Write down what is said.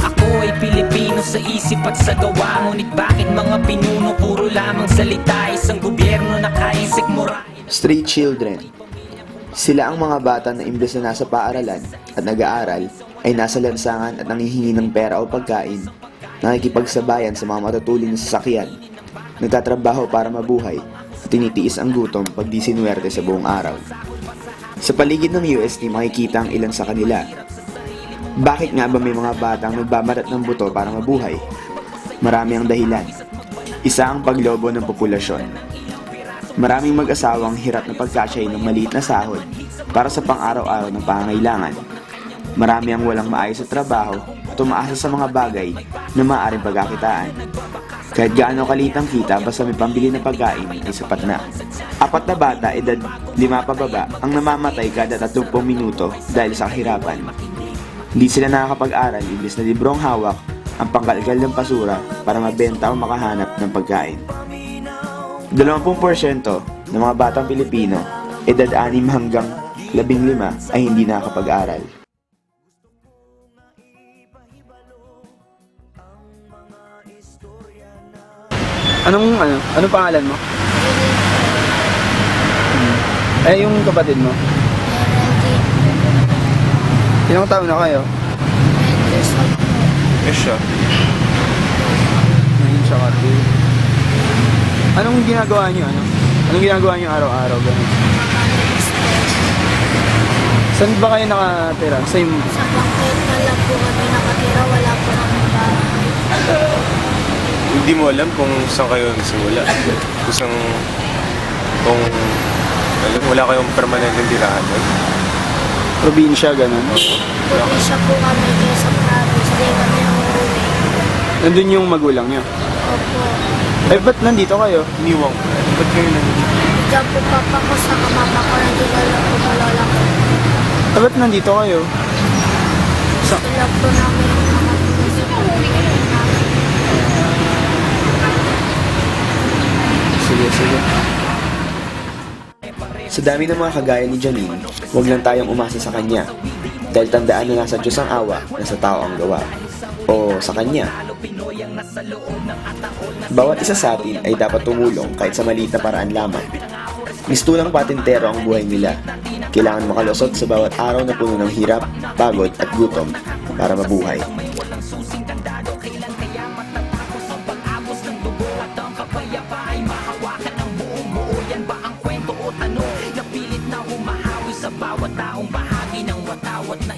Ako ay Pilipino sa isip at sa gawa, ngunit bakit mga pinuno puro lamang salita? Isang gobyerno na kaisik mura. Street children. Sila ang mga bata na imbes na nasa paaralan at nag-aaral, ay nasa lansangan at nangihingi ng pera o pagkain, nakikipagsabayan sa mga matutuling na sasakyan, nagtatrabaho para mabuhay, at tinitiis ang gutom pag di sinuwerte sa buong araw. Sa paligid ng UST makikita ang ilan sa kanila. Bakit nga ba may mga batang nagbamarat ng buto para mabuhay? Marami ang dahilan. Isa ang paglobo ng populasyon. Maraming mag-asawang hirap na pagkasyay ng maliit na sahod para sa pang-araw-araw ng pangangailangan. Marami ang walang maayos sa trabaho at umaasa sa mga bagay na maaaring pagkakitaan. Kahit gaano kaliit ang kita, basta may pambili na pagkain ay sapat na. 4 na bata, edad 5 pababa, ang namamatay kada 30 minuto dahil sa kahirapan. Hindi sila nakakapag-aral, imbes na librong hawak ang panggalgal ng basura para mabenta o makahanap ng pagkain. 20% ng mga batang Pilipino, edad 6 hanggang 15 ay hindi nakakapag-aral. Anong pangalan mo? Eh, yung kapatid mo? Ilang taon na kayo? Yes, siya. 9 siya kasi. Anong ginagawa niyo? Anong ginagawa niyo araw-araw? Ganun? Saan ba kayo nakatira? Sa bangketa lang po kami nakatira, wala po kami bahay. Hindi mo alam kung saan kayo nagsimula. Kung wala kayong permanenteng tirahan doon. Probinsya, ganun? Probinsya po kami kayo sa province, di kami umuwi. Nandun yung magulang niyo? Opo. Eh, ba't nandito kayo? Iniwang ko. Ba't kayo nandito? Diyan po papa ko sa mama ko, nandito lang po sa lola ko. Eh, ba't nandito kayo? Sila po namin yung mga Sige. Sa dami ng mga kagaya ni Janine, huwag lang tayong umasa sa kanya. Dahil tandaan na nasa Diyos ang awa, nasa tao ang gawa. O sa kanya. Bawat isa sa atin ay dapat tumulong kahit sa maliit na paraan lamang. Mistulang patintero ang buhay nila. Kailangan makalusot sa bawat araw na puno ng hirap, pagod at gutom para mabuhay. Napilit na humahawi sa bawat taong bahagi ng watawat na